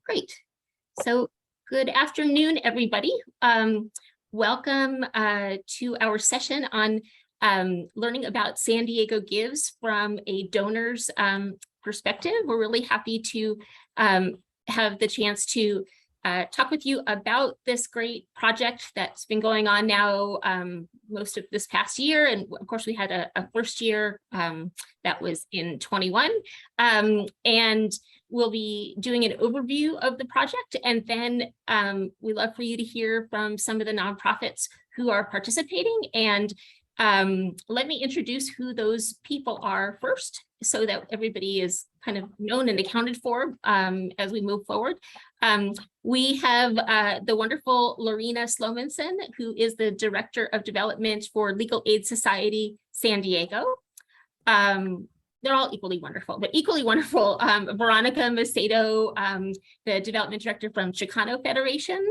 Great. So good afternoon, everybody. Welcome to our session on learning about San Diego Gives from a donor's perspective. We're really happy to have the chance to talk with you about this great project that's been going on now most of this past year. And of course, we had a first year that was in 21. And we'll be doing an overview of the project. And then we'd love for you to hear from some of the nonprofits who are participating. And let me introduce who those people are first, so that everybody is kind of known and accounted for as we move forward. We have the wonderful Lorena Slomanson, who is the Director of Development for Legal Aid Society San Diego. They're all equally wonderful, but equally wonderful, Veronica Macedo, the Development Director from Chicano Federation,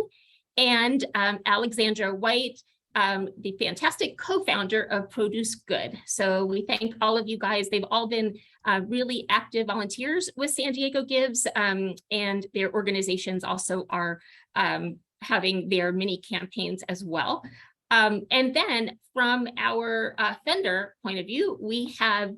and Alexandra White, the fantastic co-founder of Produce Good. So we thank all of you guys. They've all been really active volunteers with San Diego Gives, and their organizations also are having their mini campaigns as well. And then from our funder point of view, we have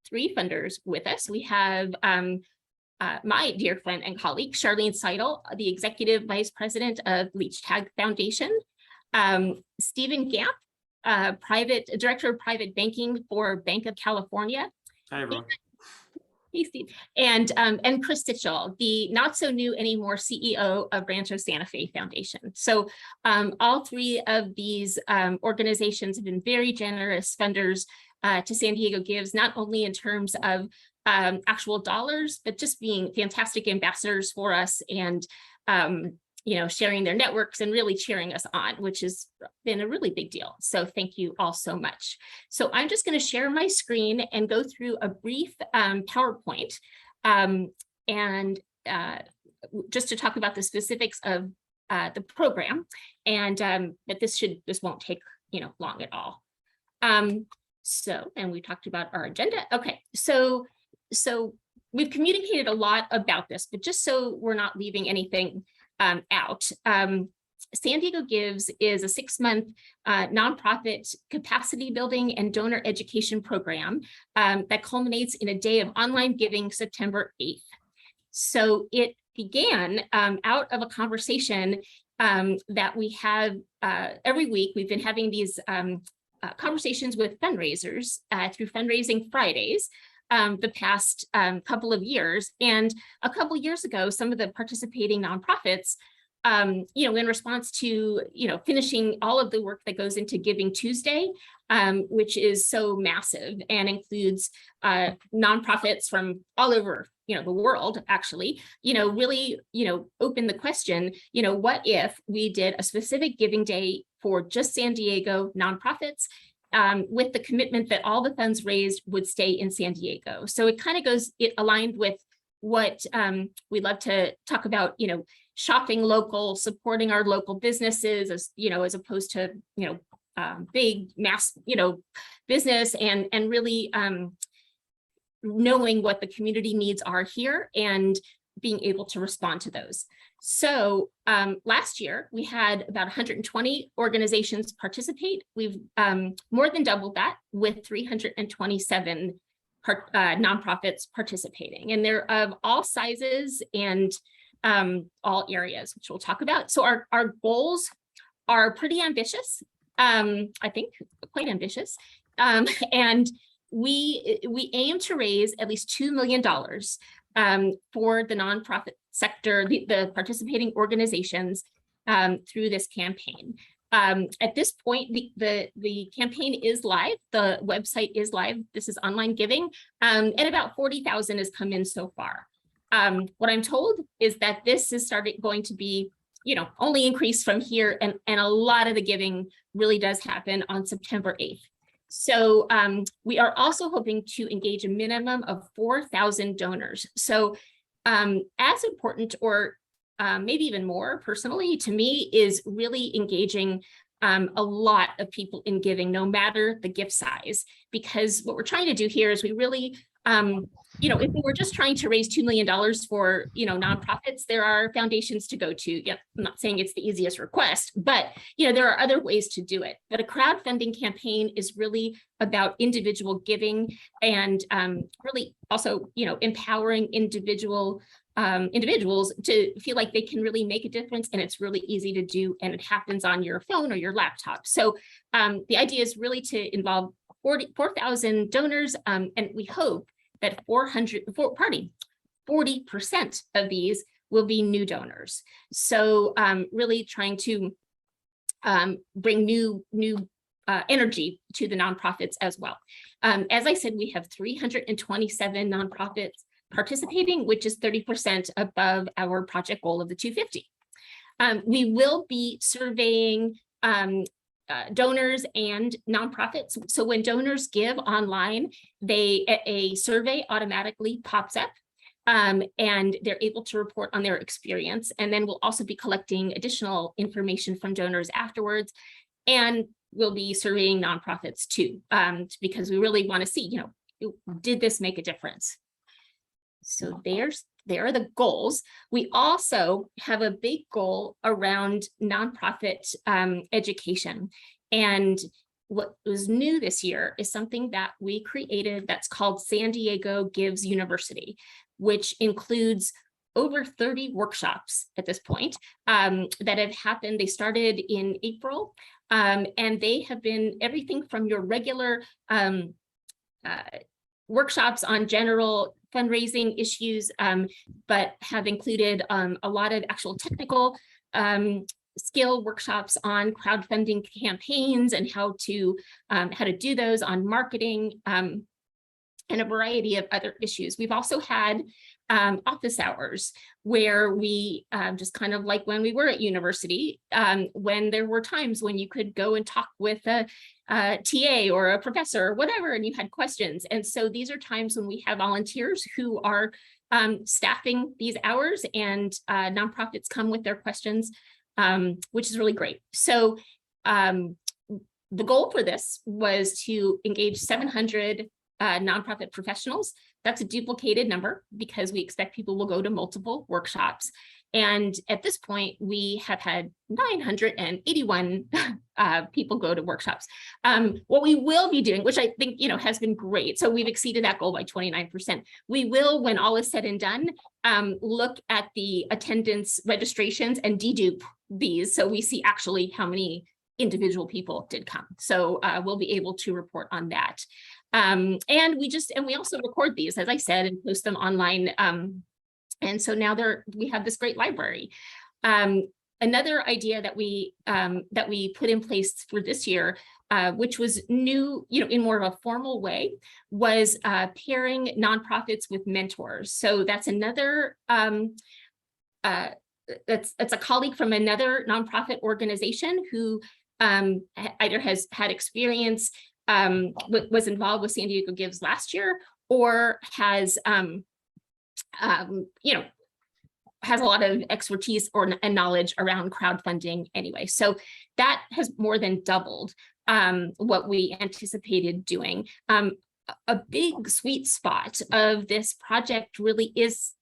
three funders with us. We have my dear friend and colleague, Charlene Seidel, the Executive Vice President of Leach-Tag Foundation, Stephen Gamp, Director of Private Banking for Bank of California. Hi, everyone. Hey, Steve. And Chris Stitchell, the not so new anymore CEO of Rancho Santa Fe Foundation. So all three of these organizations have been very generous funders to San Diego Gives, not only in terms of actual dollars, but just being fantastic ambassadors for us and sharing their networks and really cheering us on, which has been a really big deal. So thank you all so much. So I'm just going to share my screen and go through a brief PowerPoint and just to talk about the specifics of the program, and but this won't take long at all. And we talked about our agenda. Okay, so we've communicated a lot about this, but just so we're not leaving anything out. San Diego Gives is a 6-month nonprofit capacity building and donor education program that culminates in a day of online giving September 8th. So it began out of a conversation that we have every week. We've been having these conversations with fundraisers through Fundraising Fridays the past couple of years. And a couple of years ago, some of the participating nonprofits, in response to, finishing all of the work that goes into Giving Tuesday, which is so massive and includes nonprofits from all over, the world, actually, really, open the question, what if we did a specific giving day for just San Diego nonprofits, with the commitment that all the funds raised would stay in San Diego. So it aligned with what we love to talk about, shopping local, supporting our local businesses, as opposed to, big mass, business, and really knowing what the community needs are here and being able to respond to those. So last year, we had about 120 organizations participate. We've more than doubled that with 327 nonprofits participating. And they're of all sizes and all areas, which we'll talk about. So our goals are pretty ambitious, I think quite ambitious. And we aim to raise at least $2 million for the nonprofit sector, the participating organizations through this campaign. At this point, the campaign is live. The website is live. This is online giving, and about 40,000 has come in so far. What I'm told is that this is going to be, only increase from here, and a lot of the giving really does happen on September 8th. So we are also hoping to engage a minimum of 4,000 donors. So as important, or maybe even more personally to me, is really engaging a lot of people in giving, no matter the gift size, because what we're trying to do here is we really You know, if we were just trying to raise $2 million for, you know, nonprofits, there are foundations to go to. Yeah, I'm not saying it's the easiest request, but, you know, there are other ways to do it. But a crowdfunding campaign is really about individual giving and really also, you know, empowering individuals to feel like they can really make a difference, and it's really easy to do, and it happens on your phone or your laptop. So the idea is really to involve 4,000 donors, and we hope that 40% of these will be new donors. So really trying to bring new energy to the nonprofits as well. As I said, we have 327 nonprofits participating, which is 30% above our project goal of the 250. We will be surveying donors and nonprofits. So when donors give online, a survey automatically pops up, and they're able to report on their experience. And then we'll also be collecting additional information from donors afterwards. And we'll be surveying nonprofits too, because we really want to see, you know, did this make a difference? So there are the goals. We also have a big goal around nonprofit education. And what was new this year is something that we created that's called San Diego Gives University, which includes over 30 workshops at this point that have happened. They started in April, and they have been everything from your regular workshops on general fundraising issues, but have included a lot of actual technical skill workshops on crowdfunding campaigns and how to do those, on marketing, and a variety of other issues. We've also had office hours where we just kind of like when we were at university, when there were times when you could go and talk with a TA or a professor or whatever, and you had questions. And so these are times when we have volunteers who are staffing these hours, and nonprofits come with their questions, which is really great. So the goal for this was to engage 700 nonprofit professionals. That's a duplicated number because we expect people will go to multiple workshops. And at this point, we have had 981 people go to workshops. What we will be doing, which I think, you know, has been great. So we've exceeded that goal by 29%. We will, when all is said and done, look at the attendance registrations and dedupe these. So we see actually how many individual people did come. So we'll be able to report on that. And we also record these, as I said, and post them online. And so now we have this great library. Another idea that we put in place for this year, which was new, you know, in more of a formal way, was pairing nonprofits with mentors. So that's another that's a colleague from another nonprofit organization who either has had experience, was involved with San Diego Gives last year, or has you know, has a lot of expertise and knowledge around crowdfunding anyway. So that has more than doubled what we anticipated doing. A big sweet spot of this project really is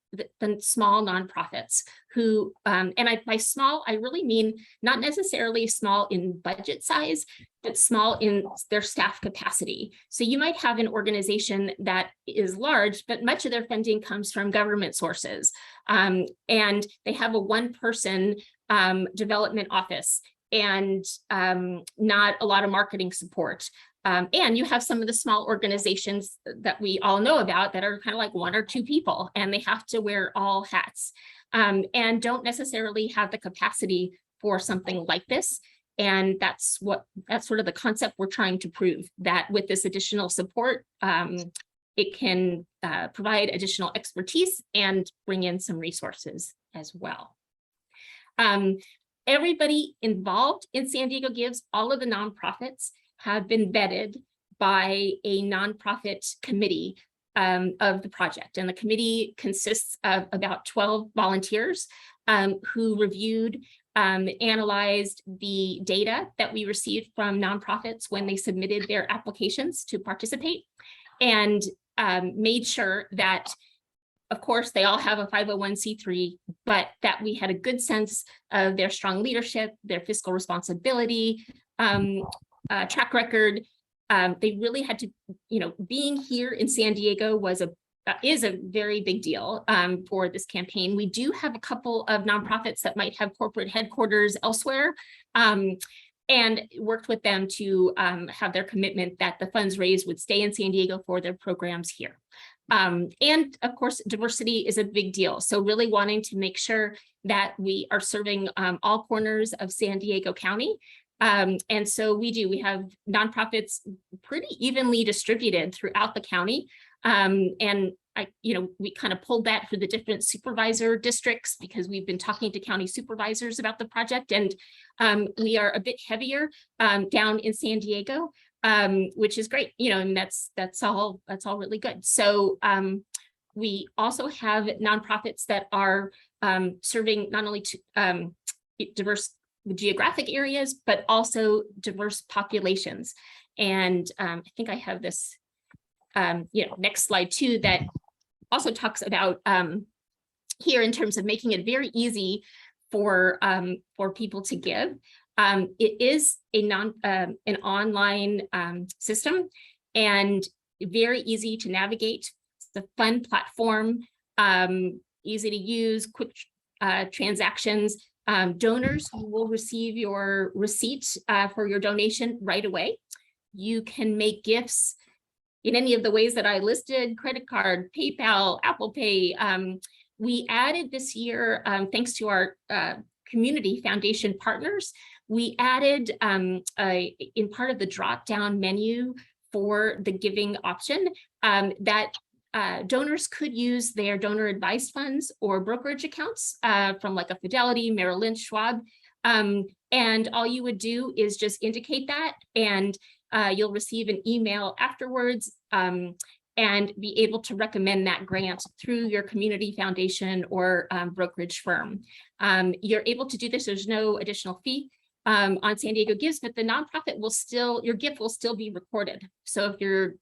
the small nonprofits who, by small, I really mean not necessarily small in budget size, but small in their staff capacity. So you might have an organization that is large, but much of their funding comes from government sources. And they have a one-person development office and not a lot of marketing support. And you have some of the small organizations that we all know about that are kind of like one or two people, and they have to wear all hats and don't necessarily have the capacity for something like this. And that's sort of the concept we're trying to prove, that with this additional support, it can provide additional expertise and bring in some resources as well. Everybody involved in San Diego Gives, all of the nonprofits, have been vetted by a nonprofit committee of the project. And the committee consists of about 12 volunteers who reviewed, analyzed the data that we received from nonprofits when they submitted their applications to participate, and made sure that, of course, they all have a 501c3, but that we had a good sense of their strong leadership, their fiscal responsibility, track record. They really had to, being here in San Diego is a very big deal for this campaign. We do have a couple of nonprofits that might have corporate headquarters elsewhere, and worked with them to have their commitment that the funds raised would stay in San Diego for their programs here. And of course, diversity is a big deal. So really wanting to make sure that we are serving all corners of San Diego County. And so we have nonprofits pretty evenly distributed throughout the county. And we kind of pulled that for the different supervisor districts because we've been talking to county supervisors about the project, and we are a bit heavier down in San Diego, which is great, and that's all really good. So we also have nonprofits that are serving not only to diverse geographic areas, but also diverse populations. And I think I have this next slide too, that also talks about here in terms of making it very easy for people to give. It is an online system and very easy to navigate. It's a fun platform, easy to use, quick transactions. Donors will receive your receipt for your donation right away. You can make gifts in any of the ways that I listed: credit card, PayPal, Apple Pay. We added this year, thanks to our community foundation partners, we added in part of the drop-down menu for the giving option that donors could use their donor advised funds or brokerage accounts from like a Fidelity, Merrill Lynch, Schwab. And all you would do is just indicate that, and you'll receive an email afterwards and be able to recommend that grant through your community foundation or brokerage firm. You're able to do this. There's no additional fee on San Diego Gives, but the nonprofit will still, your gift will still be recorded. So if you're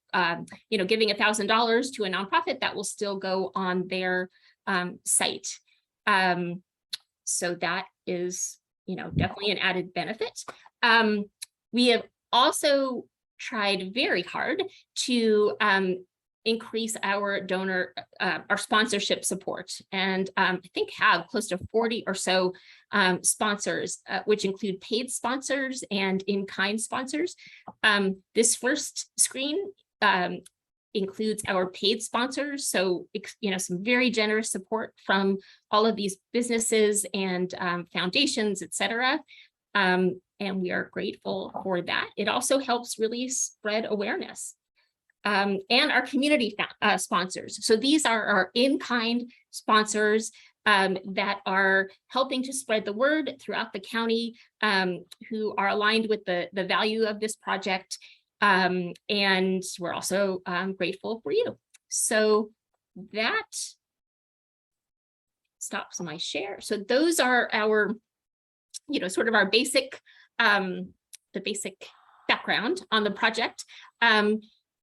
giving $1,000 to a nonprofit, that will still go on their site. So that is definitely an added benefit. We have also tried very hard to increase our donor, our sponsorship support, and I think have close to 40 or so sponsors, which include paid sponsors and in-kind sponsors. This first screen includes our paid sponsors, so some very generous support from all of these businesses and foundations, etc. And we are grateful for that. It also helps really spread awareness. And our community sponsors. So these are our in-kind sponsors that are helping to spread the word throughout the county, who are aligned with the value of this project. And we're also grateful for you. So that stops my share. So those are our, sort of our basic, the basic background on the project.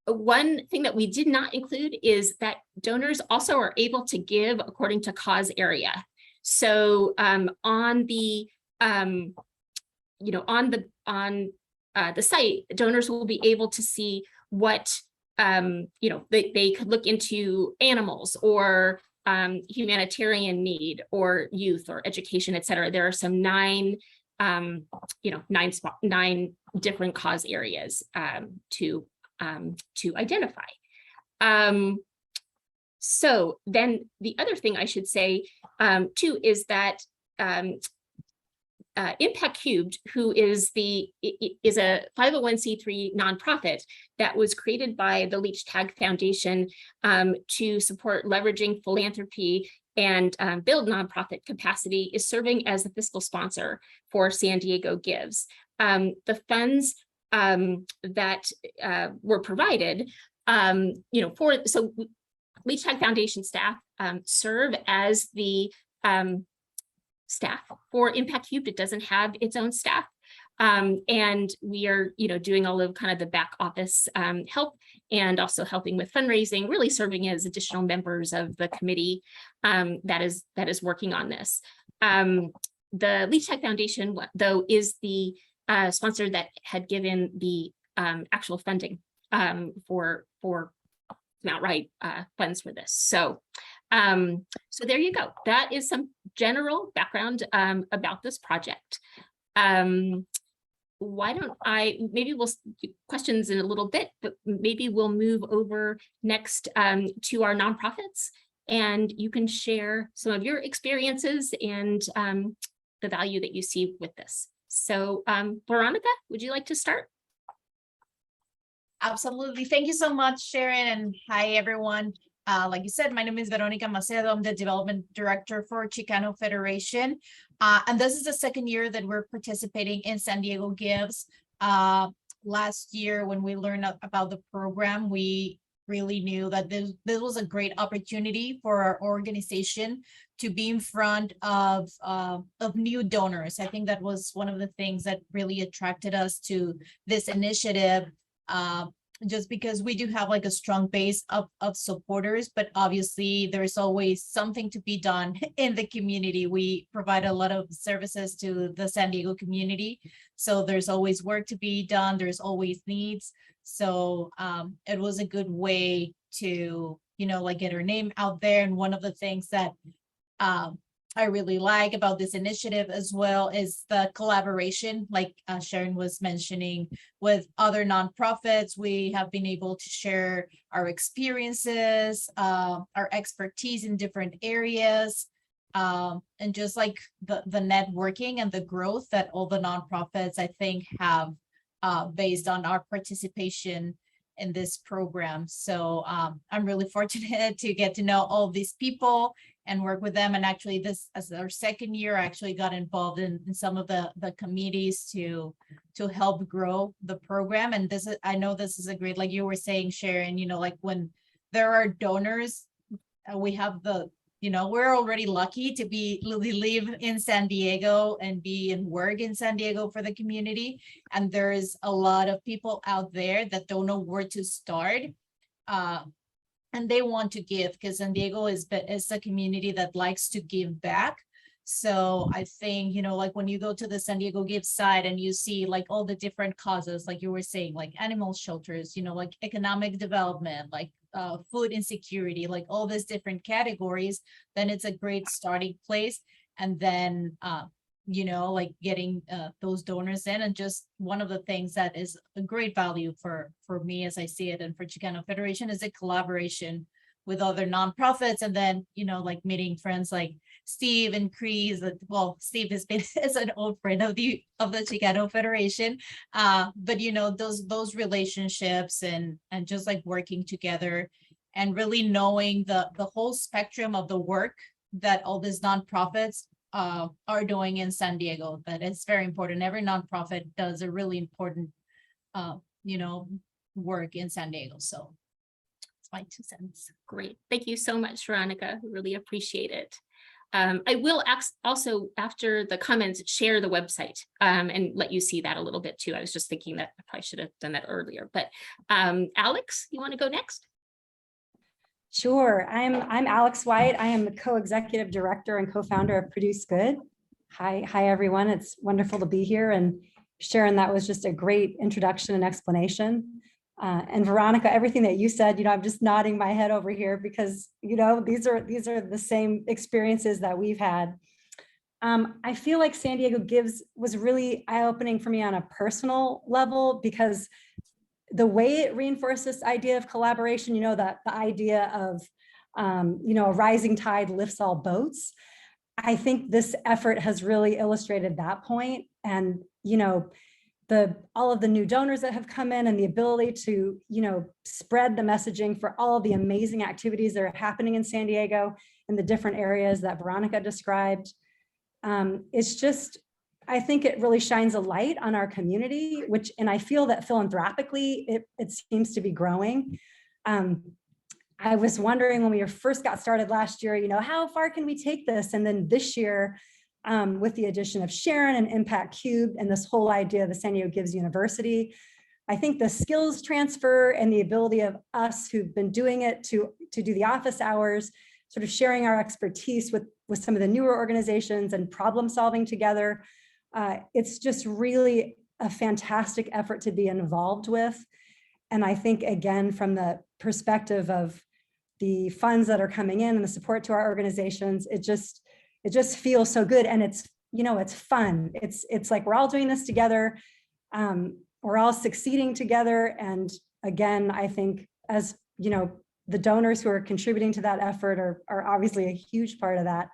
One thing that we did not include is that donors also are able to give according to cause area. So on the site, donors will be able to see what they could look into animals or humanitarian need or youth or education, et cetera. There are some nine different cause areas to identify. So then the other thing I should say too is that Impact Cubed, who is a 501c3 nonprofit that was created by the Leach Tag Foundation to support leveraging philanthropy and build nonprofit capacity, is serving as the fiscal sponsor for San Diego Gives. The funds that were provided, so Leach Tag Foundation staff serve as the staff for Impact Cubed. It doesn't have its own staff. And we are, doing all of kind of the back office help and also helping with fundraising, really serving as additional members of the committee that is working on this. The Leach Tech Foundation, though, is the sponsor that had given the actual funding for some outright funds for this. So there you go. That is some general background about this project. Why don't maybe we'll do questions in a little bit, but maybe we'll move over next to our nonprofits, and you can share some of your experiences and the value that you see with this. So Veronica, would you like to start? Absolutely. Thank you so much, Sharon, and hi, everyone. Like you said, my name is Veronica Macedo. I'm the Development Director for Chicano Federation. And this is the second year that we're participating in San Diego Gives. Last year, when we learned about the program, we really knew that this was a great opportunity for our organization to be in front of new donors. I think that was one of the things that really attracted us to this initiative. Just because we do have like a strong base of supporters, but obviously there's always something to be done in the community. We provide a lot of services to the San Diego community. So there's always work to be done. There's always needs. So it was a good way to, like get our name out there. And one of the things that I really like about this initiative as well is the collaboration, like Sharon was mentioning, with other nonprofits. We have been able to share our experiences, our expertise in different areas, and just like the networking and the growth that all the nonprofits, I think, have based on our participation in this program. So I'm really fortunate to get to know all these people and work with them. And actually, this as our second year, I actually got involved in some of the committees to help grow the program. And this is, I know this is a great, like you were saying, Sharon, like when there are donors, we have we're already lucky to live in San Diego and be and work in San Diego for the community. And there's a lot of people out there that don't know where to start. And they want to give, because San Diego is a community that likes to give back. So I think, like when you go to the San Diego Give site and you see like all the different causes, like you were saying, like animal shelters, like economic development, like food insecurity, like all these different categories, then it's a great starting place. And then, like getting those donors in. And just one of the things that is a great value for me, as I see it, and for Chicano Federation, is a collaboration with other nonprofits. And then, like meeting friends like Steve and Chris. Well, Steve has been is an old friend of the Chicano Federation. But those relationships and just like working together and really knowing the whole spectrum of the work that all these nonprofits are doing in San Diego, that it's very important. Every nonprofit does a really important work in San Diego. So it's my 2 cents. Great. Thank you so much, Veronica. Really appreciate it. I will also, after the comments, share the website and let you see that a little bit too. I was just thinking that I probably should have done that earlier, but Alex, you want to go next? Sure. I'm Alex White. I am the co-executive director and co-founder of Produce Good. Hi, everyone. It's wonderful to be here. And Sharon, that was just a great introduction and explanation. And Veronica, everything that you said, I'm just nodding my head over here because, these are the same experiences that we've had. I feel like San Diego Gives was really eye-opening for me on a personal level, because the way it reinforced this idea of collaboration, the idea of, a rising tide lifts all boats. I think this effort has really illustrated that point. And, all of the new donors that have come in and the ability to, spread the messaging for all of the amazing activities that are happening in San Diego in the different areas that Veronica described. It's just, I think it really shines a light on our community, and I feel that philanthropically, it seems to be growing. I was wondering when we first got started last year, how far can we take this? And then this year, with the addition of Sharon and Impact Cubed and this whole idea of the San Diego Gives University. I think the skills transfer and the ability of us who've been doing it to do the office hours, sort of sharing our expertise with some of the newer organizations and problem solving together. It's just really a fantastic effort to be involved with. And I think, again, from the perspective of the funds that are coming in and the support to our organizations, it just feels so good. And it's, it's fun. It's like we're all doing this together. We're all succeeding together. And again, I think as, the donors who are contributing to that effort are obviously a huge part of that.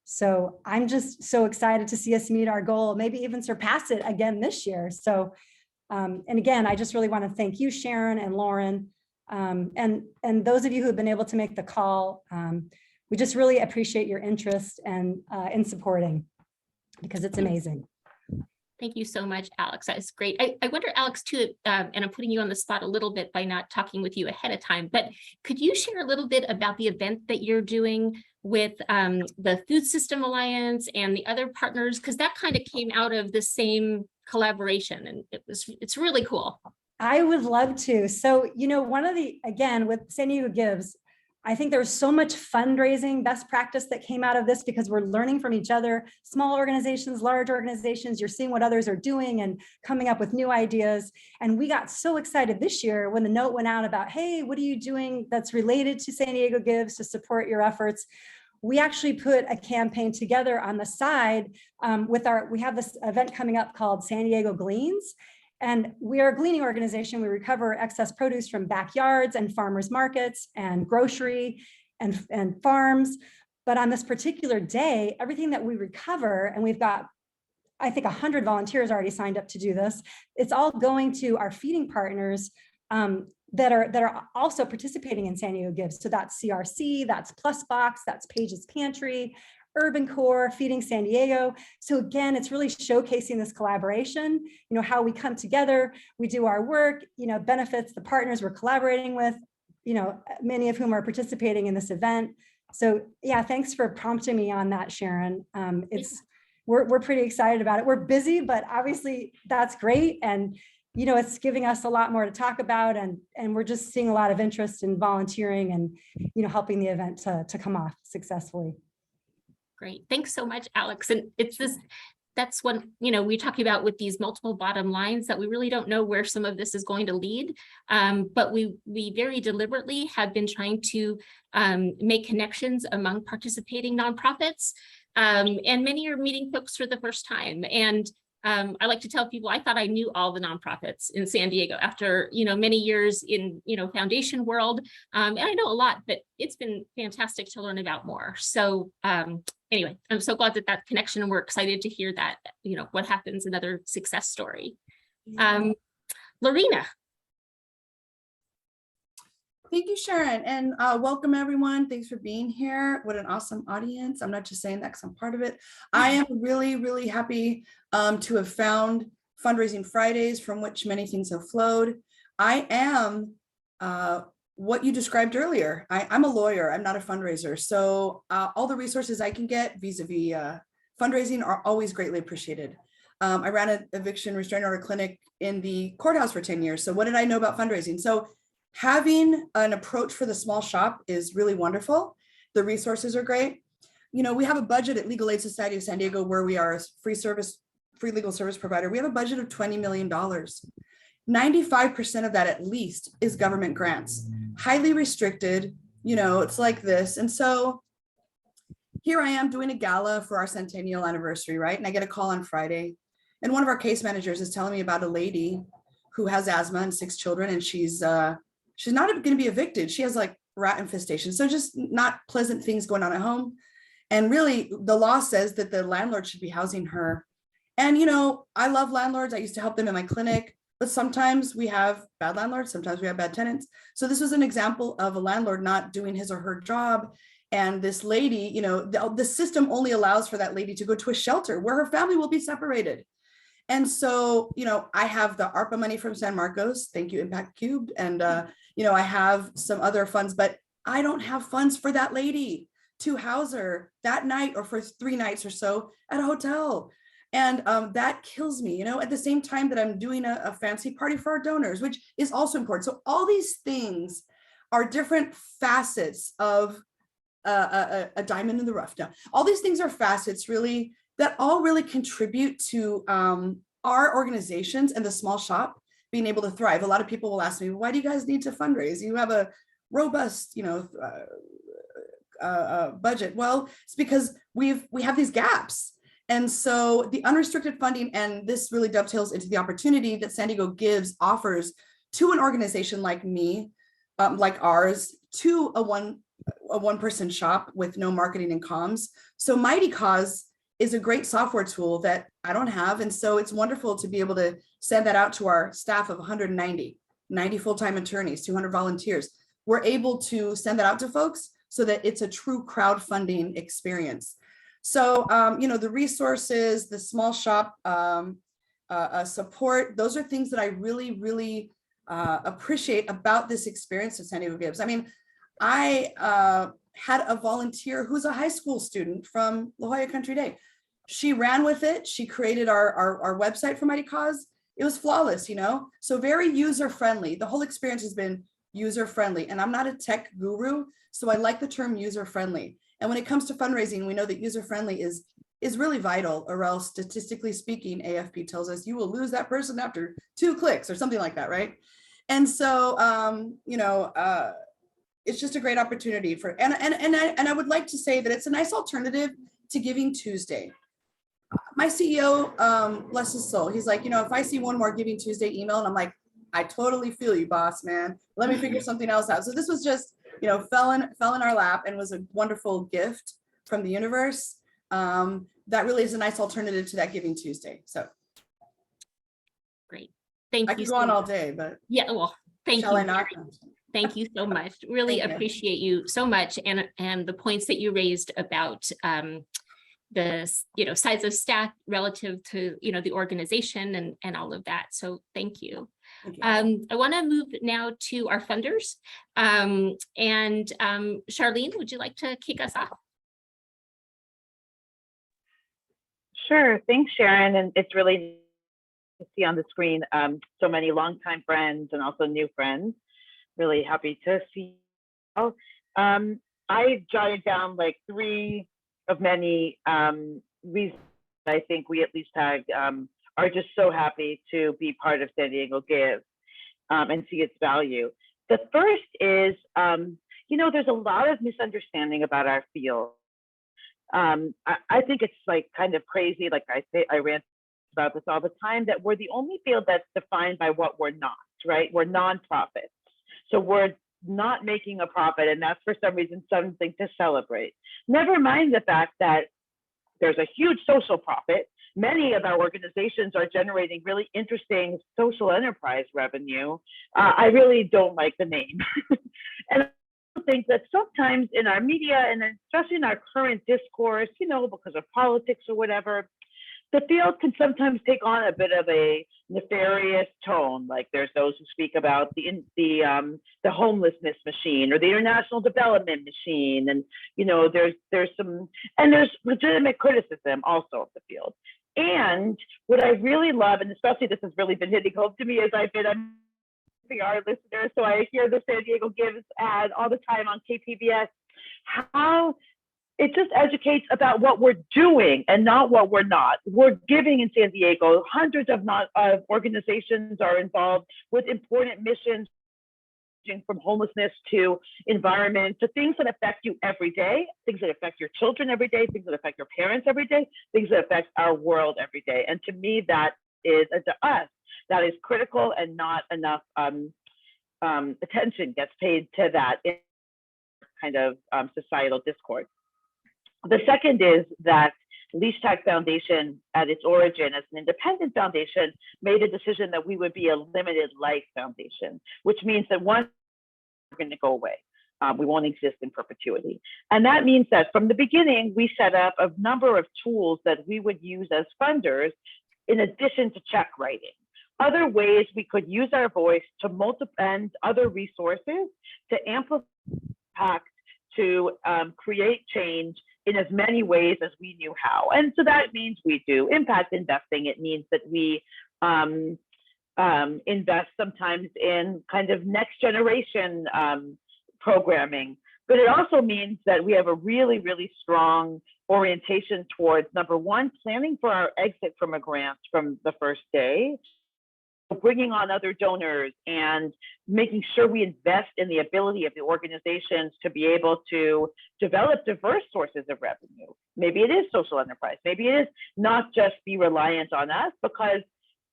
So I'm just so excited to see us meet our goal, maybe even surpass it again this year. So, and again, I just really want to thank you, Sharon and Lauren, and those of you who have been able to make the call. We just really appreciate your interest and in supporting, because it's amazing. Thank you so much, Alex. That is great. I wonder, Alex, too, and I'm putting you on the spot a little bit by not talking with you ahead of time, but could you share a little bit about the event that you're doing with the Food System Alliance and the other partners? Because that kind of came out of the same collaboration, and it's really cool. I would love to. So, one of again, with San Diego Gives, I think there's so much fundraising best practice that came out of this, because we're learning from each other, small organizations, large organizations. You're seeing what others are doing and coming up with new ideas. And we got so excited this year when the note went out about, hey, what are you doing that's related to San Diego Gives to support your efforts? We actually put a campaign together on the side we have this event coming up called San Diego Gleans. And we are a gleaning organization. We recover excess produce from backyards and farmers markets and grocery and farms. But on this particular day, everything that we recover, and we've got, I think, 100 volunteers already signed up to do this. It's all going to our feeding partners that are also participating in San Diego Gives. So that's CRC, that's Plus Box, that's Page's Pantry, Urban Core, Feeding San Diego. So again, it's really showcasing this collaboration, how we come together, we do our work, benefits the partners we're collaborating with, many of whom are participating in this event. So yeah, thanks for prompting me on that, Sharon. We're pretty excited about it. We're busy, but obviously that's great. And it's giving us a lot more to talk about, and we're just seeing a lot of interest in volunteering and, helping the event to come off successfully. Great. Thanks so much, Alex. And that's what, we're talking about with these multiple bottom lines, that we really don't know where some of this is going to lead. But we very deliberately have been trying to make connections among participating nonprofits. And many are meeting folks for the first time. And I like to tell people, I thought I knew all the nonprofits in San Diego after, many years in, foundation world. And I know a lot, but it's been fantastic to learn about more. So anyway, I'm so glad that connection, and we're excited to hear that, what happens, another success story. Lorena. Thank you, Sharon, and welcome everyone. Thanks for being here. What an awesome audience. I'm not just saying that because I'm part of it. I am really, really happy to have found Fundraising Fridays, from which many things have flowed. I am what you described earlier. I'm a lawyer. I'm not a fundraiser. So all the resources I can get vis-a-vis fundraising are always greatly appreciated. I ran an eviction restraining order clinic in the courthouse for 10 years. So what did I know about fundraising? So having an approach for the small shop is really wonderful. The resources are great. We have a budget at Legal Aid Society of San Diego, where we are a free legal service provider. We have a budget of $20 million. 95% of that at least is government grants, highly restricted, it's like this. And so here I am doing a gala for our centennial anniversary, right? And I get a call on Friday, and one of our case managers is telling me about a lady who has asthma and 6 children, and she's not going to be evicted. She has like rat infestation. So just not pleasant things going on at home. And really the law says that the landlord should be housing her. And, I love landlords. I used to help them in my clinic, but sometimes we have bad landlords. Sometimes we have bad tenants. So this was an example of a landlord not doing his or her job. And this lady, the system only allows for that lady to go to a shelter where her family will be separated. And so, I have the ARPA money from San Marcos. Thank you, Impact Cubed. And, I have some other funds, but I don't have funds for that lady to house her that night or for 3 nights or so at a hotel. And that kills me, you know, at the same time that I'm doing a fancy party for our donors, which is also important. So all these things are different facets of a diamond in the rough. Now, all these things are facets really that all really contribute to our organizations and the small shop being able to thrive. A lot of people will ask me, why do you guys need to fundraise? You have a robust, you know, budget. Well, it's because we have these gaps. And so the unrestricted funding, and this really dovetails into the opportunity that San Diego Gives offers to an organization like me, like ours, to a one-person shop with no marketing and comms. So Mighty Cause is a great software tool that I don't have. And so it's wonderful to be able to send that out to our staff of 190 full-time attorneys, 200 volunteers. We're able to send that out to folks so that it's a true crowdfunding experience. So, you know, the resources, the small shop support, those are things that I really, really appreciate about this experience of San Diego Gives. I mean, I had a volunteer who's a high school student from La Jolla Country Day. She ran with it. She created our website for Mighty Cause. It was flawless, you know, so very user-friendly. The whole experience has been user-friendly, and I'm not a tech guru, so I like the term user-friendly. And when it comes to fundraising, we know that user-friendly is really vital, or else statistically speaking, AFP tells us you will lose that person after 2 clicks or something like that, right? And so, you know, it's just a great opportunity for, and I would like to say that it's a nice alternative to Giving Tuesday. My CEO, bless his soul, he's like, you know, if I see one more Giving Tuesday email, and I'm like, I totally feel you, boss, man. Let me figure something else out. So this was just, you know, fell in our lap and was a wonderful gift from the universe. That really is a nice alternative to that Giving Tuesday. So Great. Thank I you. could go on all day, but Yeah, well, thank shall you. I not? Thank you so much. Really Thank you. appreciate you so much, and the points that you raised about the, you know, size of staff relative to, you know, the organization and all of that. So thank you. Thank you. I want to move now to our funders. Charlene, would you like to kick us off? Sure. Thanks, Sharon. And it's really nice to see on the screen so many longtime friends and also new friends. Really happy to see you. I jotted down like 3 of many reasons I think we at Leash Tag are just so happy to be part of San Diego Gives and see its value. The first is, you know, there's a lot of misunderstanding about our field. I think it's like kind of crazy, like I rant about this all the time, that we're the only field that's defined by what we're not, right? We're nonprofits. So we're not making a profit, and that's for some reason something to celebrate. Never mind the fact that there's a huge social profit. Many of our organizations are generating really interesting social enterprise revenue. I really don't like the name. And I think that sometimes in our media, and especially in our current discourse, you know, because of politics or whatever, the field can sometimes take on a bit of a nefarious tone. Like there's those who speak about the homelessness machine or the international development machine, and you know there's legitimate criticism also of the field. And what I really love, and especially this has really been hitting home to me as I've been a PR listener, so I hear the San Diego Gives ad all the time on KPBS, how it just educates about what we're doing and not what we're not. We're giving in San Diego. Hundreds of organizations are involved with important missions, from homelessness to environment, to things that affect you every day, things that affect your children every day, things that affect your parents every day, things that affect our world every day. And to me, that is, to us, that is critical, and not enough attention gets paid to that in kind of societal discourse. The second is that Leash Tag Foundation, at its origin as an independent foundation, made a decision that we would be a limited life foundation, which means that once we're going to go away. We won't exist in perpetuity. And that means that from the beginning, we set up a number of tools that we would use as funders in addition to check writing. Other ways we could use our voice to and other resources to amplify impact to create change in as many ways as we knew how. And so that means we do impact investing. It means that we invest sometimes in kind of next generation programming. But it also means that we have a really, really strong orientation towards, number one, planning for our exit from a grant from the first day, bringing on other donors and making sure we invest in the ability of the organizations to be able to develop diverse sources of revenue. Maybe it is social enterprise. Maybe it is not just be reliant on us, because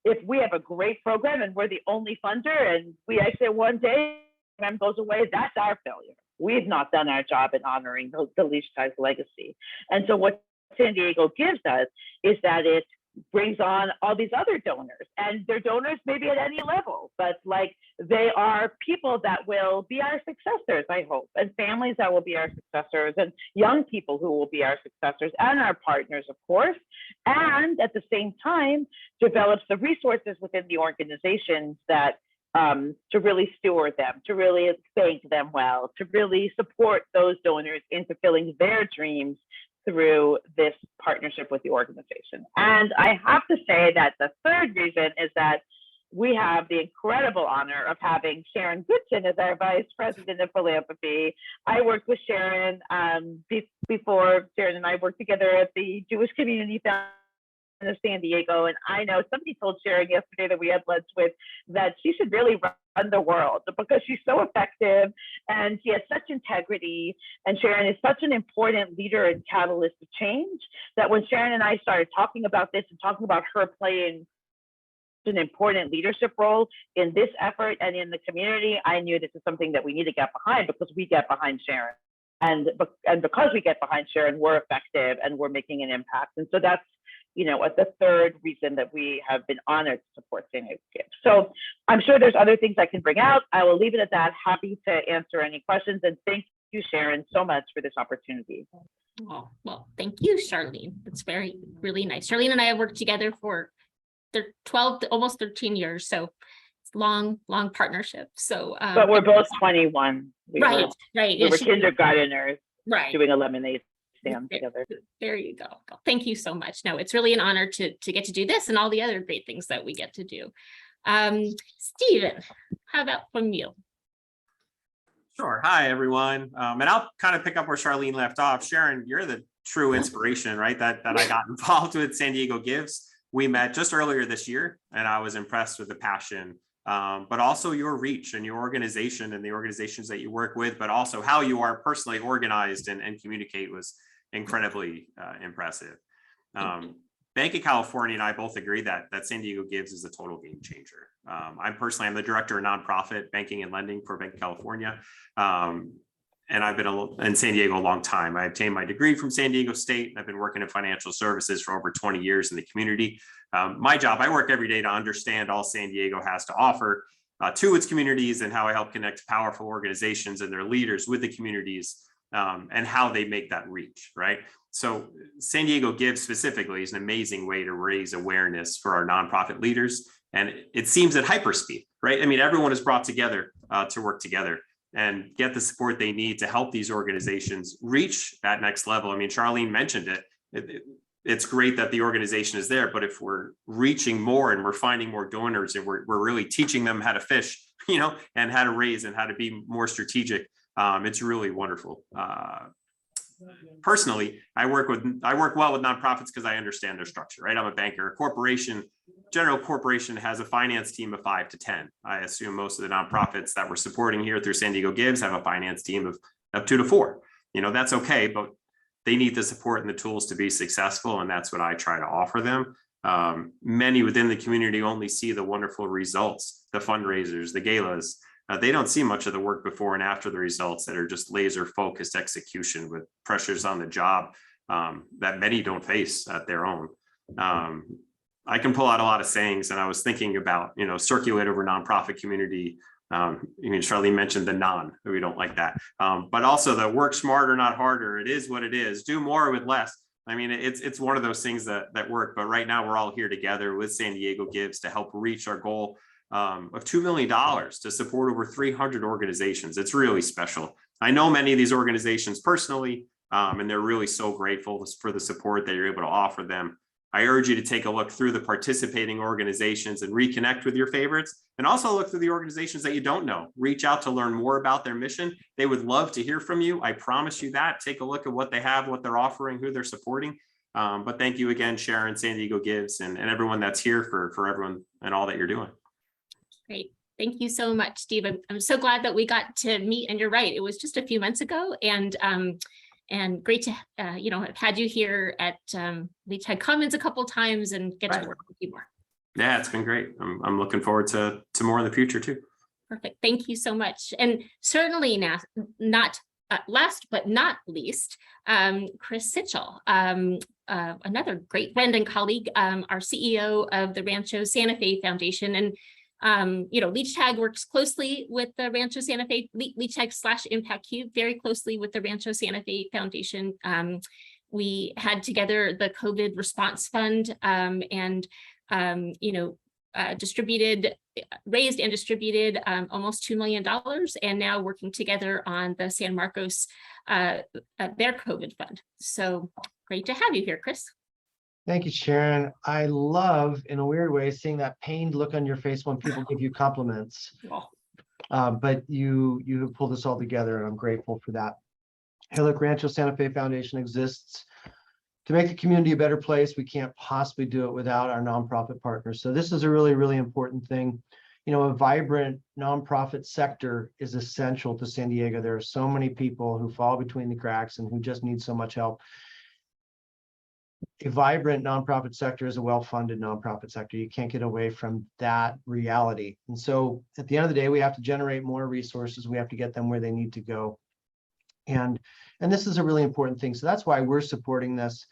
if we have a great program and we're the only funder and we exit one day, the program goes away, that's our failure. We've not done our job in honoring the Leash Ties legacy. And so what San Diego Gives us is that it brings on all these other donors, and they're donors maybe at any level, but like they are people that will be our successors, I hope, and families that will be our successors, and young people who will be our successors and our partners, of course, and at the same time develops the resources within the organizations that to really steward them, to really thank them well, to really support those donors in fulfilling their dreams through this partnership with the organization. And I have to say that the third reason is that we have the incredible honor of having Sharon Goodson as our Vice President of Philanthropy. I worked with Sharon before Sharon and I worked together at the Jewish Community Foundation of San Diego. And I know somebody told Sharon yesterday that we had lunch with that she should really run the world because she's so effective and she has such integrity. And Sharon is such an important leader and catalyst of change that when Sharon and I started talking about this and talking about her playing an important leadership role in this effort and in the community, I knew this is something that we need to get behind because we get behind Sharon. And because we get behind Sharon, we're effective and we're making an impact. And so that's, you know, the third reason that we have been honored to support San Diego Gives. So I'm sure there's other things I can bring out. I will leave it at that. Happy to answer any questions. And thank you, Sharon, so much for this opportunity. Oh, well, thank you, Charlene. It's really nice. Charlene and I have worked together for 12 to almost 13 years. So it's long partnership. So, but we're both 21. We right. We were kindergarteners doing a lemonade stand together. There you go. Thank you so much. No, it's really an honor to get to do this and all the other great things that we get to do. Stephen, how about from you? Sure. Hi, everyone. And I'll kind of pick up where Charlene left off. Sharon, you're the true inspiration, right? That I got involved with San Diego Gives. We met just earlier this year, and I was impressed with the passion, but also your reach and your organization and the organizations that you work with, but also how you are personally organized and communicate was incredibly impressive. Bank of California and I both agree that San Diego Gives is a total game changer. I'm the director of nonprofit banking and lending for Bank of California. And I've been in San Diego a long time. I obtained my degree from San Diego State. I've been working in financial services for over 20 years in the community. My job, I work every day to understand all San Diego has to offer to its communities and how I help connect powerful organizations and their leaders with the communities and how they make that reach, right? So San Diego Gives specifically is an amazing way to raise awareness for our nonprofit leaders. And it seems at hyperspeed, right? I mean, everyone is brought together to work together and get the support they need to help these organizations reach that next level. I mean, Charlene mentioned it. It's great that the organization is there, but if we're reaching more and we're finding more donors and we're really teaching them how to fish, you know, and how to raise and how to be more strategic, it's really wonderful. Personally, I work well with nonprofits because I understand their structure, right? I'm a banker. General corporation has a finance team of 5 to 10. I assume most of the nonprofits that we're supporting here through San Diego Gives have a finance team of 2 to 4. You know, that's okay, but they need the support and the tools to be successful, and that's what I try to offer them. Many within the community only see the wonderful results, the fundraisers, the galas. They don't see much of the work before and after the results that are just laser focused execution with pressures on the job that many don't face at their own. I can pull out a lot of sayings, and I was thinking about, you know, circulate over nonprofit community. Charlene mentioned the we don't like that, but also the work smarter, not harder. It is what it is. Do more with less. I mean, it's one of those things that work. But right now, we're all here together with San Diego Gives to help reach our goal of $2 million to support over 300 organizations. It's really special. I know many of these organizations personally, and they're really so grateful for the support that you're able to offer them. I urge you to take a look through the participating organizations and reconnect with your favorites, and also look through the organizations that you don't know. Reach out to learn more about their mission. They would love to hear from you. I promise you that. Take a look at what they have, what they're offering, who they're supporting. But thank you again, Sharon, San Diego Gives, and everyone that's here for everyone and all that you're doing. Great. Thank you so much, Steve. I'm so glad that we got to meet, and you're right. It was just a few months ago, and great to have had you here at Leech Tag Commons a couple times and get to work with you more. Yeah, it's been great. I'm looking forward to more in the future too. Perfect. Thank you so much. And certainly not last but not least, Chris Sitchell, another great friend and colleague, our CEO of the Rancho Santa Fe Foundation. And Leech Tag works closely with the Rancho Santa Fe, Leech Tag / Impact Cube, very closely with the Rancho Santa Fe Foundation. We had together the COVID response fund raised and distributed almost $2 million, and now working together on the San Marcos, their COVID fund. So great to have you here, Chris. Thank you, Sharon. I love, in a weird way, seeing that pained look on your face when people give you compliments. But you have pulled this all together, and I'm grateful for that. Hey, look, Rancho Santa Fe Foundation exists to make the community a better place. We can't possibly do it without our nonprofit partners. So this is a really, really important thing. A vibrant nonprofit sector is essential to San Diego. There are so many people who fall between the cracks and who just need so much help. A vibrant nonprofit sector is a well-funded nonprofit sector. You can't get away from that reality. And so at the end of the day, we have to generate more resources. We have to get them where they need to go. And this is a really important thing. So that's why we're supporting this.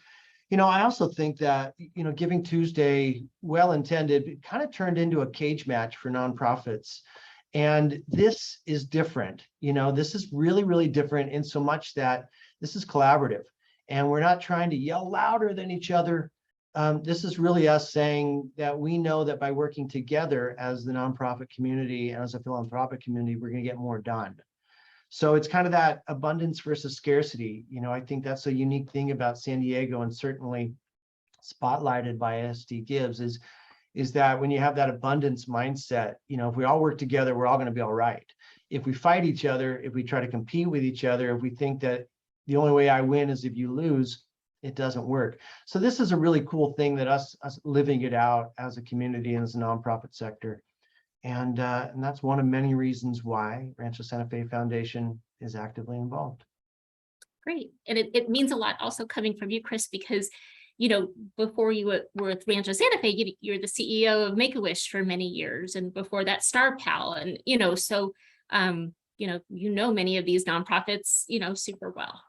I also think that, Giving Tuesday, well intended, kind of turned into a cage match for nonprofits. And this is different. This is really, really different in so much that this is collaborative. And we're not trying to yell louder than each other. This is really us saying that we know that by working together as the nonprofit community and as a philanthropic community, we're going to get more done. So it's kind of that abundance versus scarcity. I think that's a unique thing about San Diego, and certainly spotlighted by SD Gives, is that when you have that abundance mindset, if we all work together, we're all going to be all right. If we fight each other, if we try to compete with each other, if we think that the only way I win is if you lose, it doesn't work. So this is a really cool thing that us living it out as a community and as a nonprofit sector. And that's one of many reasons why Rancho Santa Fe Foundation is actively involved. Great. And it means a lot also coming from you, Chris, because, before you were with Rancho Santa Fe, you're the CEO of Make-A-Wish for many years. And before that, Star Pal. And, so, many of these nonprofits, super well.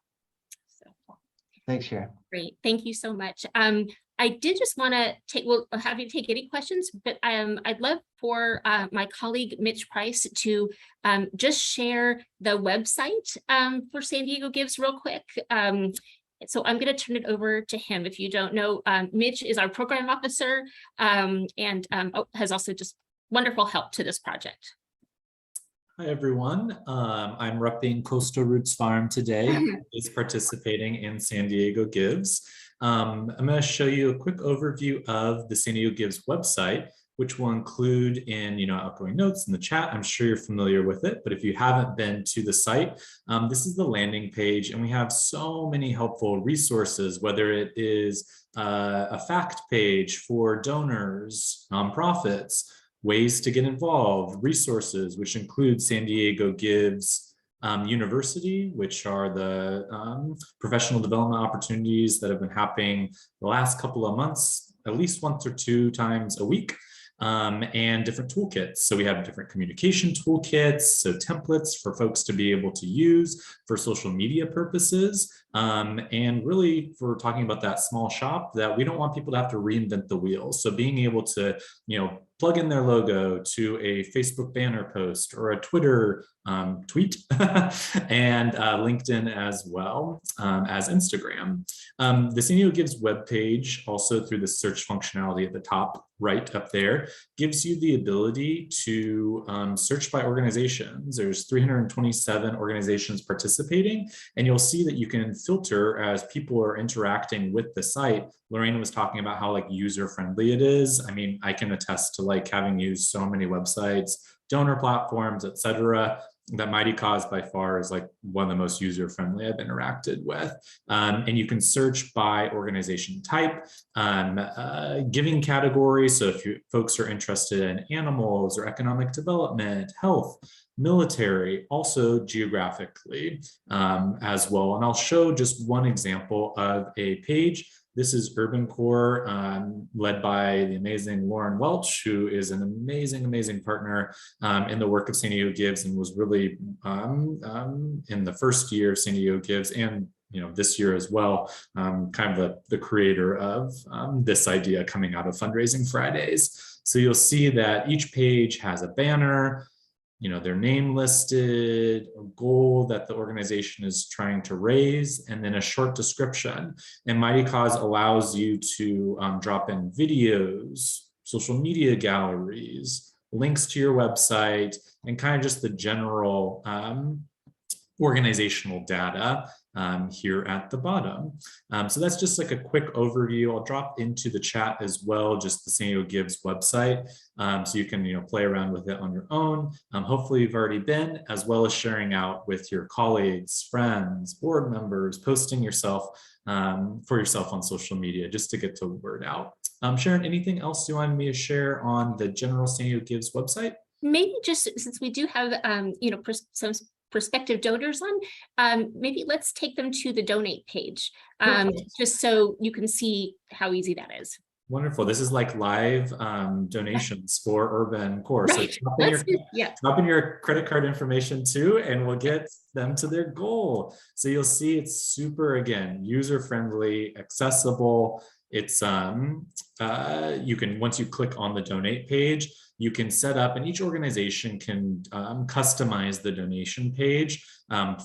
Thanks, Sharon. Great. Thank you so much. I did just want to have you take any questions, but I'd love for my colleague, Mitch Price, to just share the website for San Diego Gives real quick. So I'm going to turn it over to him. If you don't know, Mitch is our program officer and has also just wonderful help to this project. Hi, everyone. I'm repping Coastal Roots Farm today, is participating in San Diego Gives. I'm going to show you a quick overview of the San Diego Gives website, which will include in outgoing notes in the chat. I'm sure you're familiar with it, but if you haven't been to the site, this is the landing page, and we have so many helpful resources, whether it is a fact page for donors, nonprofits, ways to get involved, resources, which include San Diego Gives University, which are the professional development opportunities that have been happening the last couple of months, at least once or two times a week, and different toolkits. So we have different communication toolkits, so templates for folks to be able to use for social media purposes. And really for talking about that small shop, that we don't want people to have to reinvent the wheel. So being able to, plug in their logo to a Facebook banner post or a Twitter tweet and LinkedIn as well as Instagram. The San Diego Gives webpage, also through the search functionality at the top right up there, gives you the ability to search by organizations. There's 327 organizations participating, and you'll see that you can filter as people are interacting with the site. Lorraine was talking about how like user-friendly it is. I mean, I can attest to like having used so many websites, donor platforms, etc., that Mighty Cause by far is like one of the most user-friendly I've interacted with. And you can search by organization type, giving categories. So if you folks are interested in animals or economic development, health, military, also geographically as well. And I'll show just one example of a page. This is Urban Core, led by the amazing Lauren Welch, who is an amazing, amazing partner in the work of San Diego Gives, and was really in the first year of San Diego Gives, and this year as well, kind of the creator of this idea coming out of Fundraising Fridays. So you'll see that each page has a banner, their name listed, a goal that the organization is trying to raise, and then a short description. And Mighty Cause allows you to drop in videos, social media galleries, links to your website, and kind of just the general organizational data here at the bottom. So that's just like a quick overview. I'll drop into the chat as well, just the San Diego Gives website. So you can play around with it on your own. Hopefully you've already been, as well as sharing out with your colleagues, friends, board members, posting yourself for yourself on social media, just to get the word out. Sharon, anything else you wanted me to share on the general San Diego Gives website? Maybe just since we do have, some prospective donors on, maybe let's take them to the donate page, just so you can see how easy that is. Wonderful. This is like live donations for Urban Core. Right. So drop in your credit card information too, and we'll get them to their goal. So you'll see it's super, again, user-friendly, accessible. It's you can, once you click on the donate page, you can set up, and each organization can customize the donation page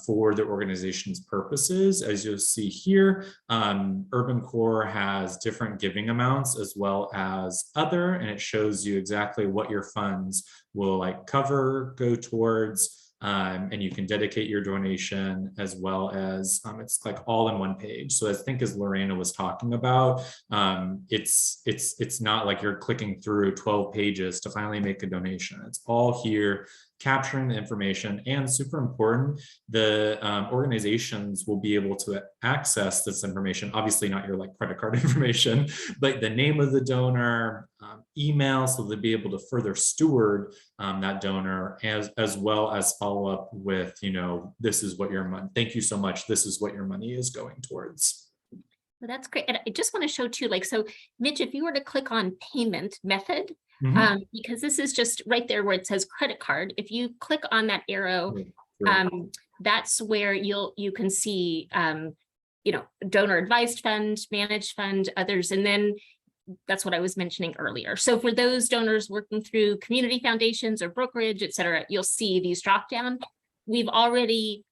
for their organization's purposes. As you'll see here, Urban Core has different giving amounts as well as other, and it shows you exactly what your funds will like cover, go towards, and you can dedicate your donation, as well as it's like all in one page. So I think, as Lorena was talking about, it's not like you're clicking through 12 pages to finally make a donation. It's all here, capturing the information, and super important, the organizations will be able to access this information, obviously not your like credit card information, but the name of the donor, email, so they'll be able to further steward that donor, as well as follow up with, this is what your money, thank you so much, this is what your money is going towards. Well, that's great. And I just want to show too, like, so Mitch, if you were to click on payment method, because this is just right there where it says credit card, if you click on that arrow, that's where you can see, donor advised fund, managed fund, others, and then that's what I was mentioning earlier. So for those donors working through community foundations or brokerage, et cetera, you'll see these drop down. We've already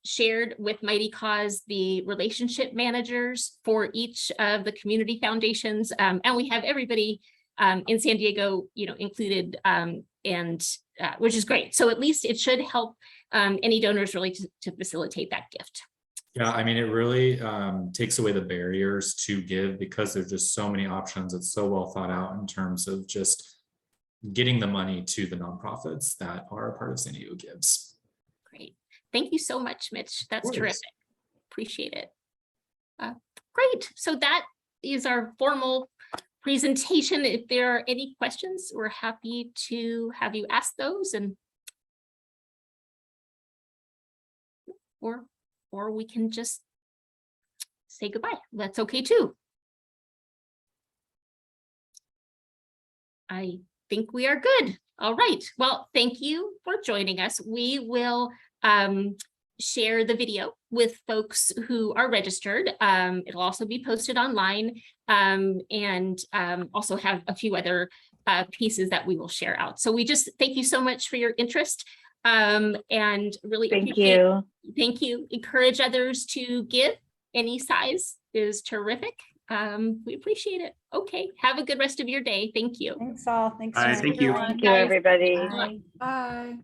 shared with Mighty Cause the relationship managers for each of the community foundations, and we have everybody in San Diego, included, and which is great. So at least it should help any donors really to facilitate that gift. Yeah, I mean, it really takes away the barriers to give, because there's just so many options. It's so well thought out in terms of just getting the money to the nonprofits that are a part of San Diego Gives. Great. Thank you so much, Mitch. That's Of course. terrific. Appreciate it. Great. So that is our formal presentation. If there are any questions, we're happy to have you ask those, and or we can just say goodbye. That's okay too. I think we are good. All right. Well, thank you for joining us. We will share the video with folks who are registered. It'll also be posted online, and also have a few other pieces that we will share out. So we just thank you so much for your interest and really Thank appreciate- you. Thank you. Encourage others to give. Any size is terrific. We appreciate it. Okay, have a good rest of your day. Thank you. Thanks all. Thanks. All right, Sharon. thank you. Thank you, everybody. Bye. Bye.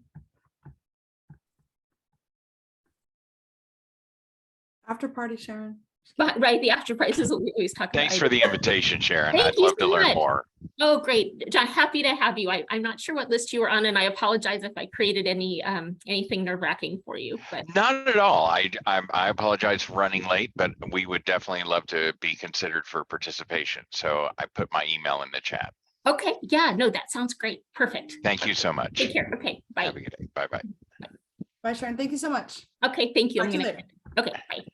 After party, Sharon. But right, the after price is what we always talk about. Thanks for the invitation, Sharon. Thank I'd you love to so learn much. more. Oh, great. John, happy to have you. I'm not sure what list you were on, and I apologize if I created any anything nerve-wracking for you, but Not at all. I apologize for running late, but we would definitely love to be considered for participation. So I put my email in the chat. okay. Yeah, no, that sounds great. Perfect. Thank you so much. Take care. Okay, bye. Have a good day. Bye-bye. Bye, Sharon. Thank you so much. Okay, thank you. Talk to you gonna- later. Okay, bye.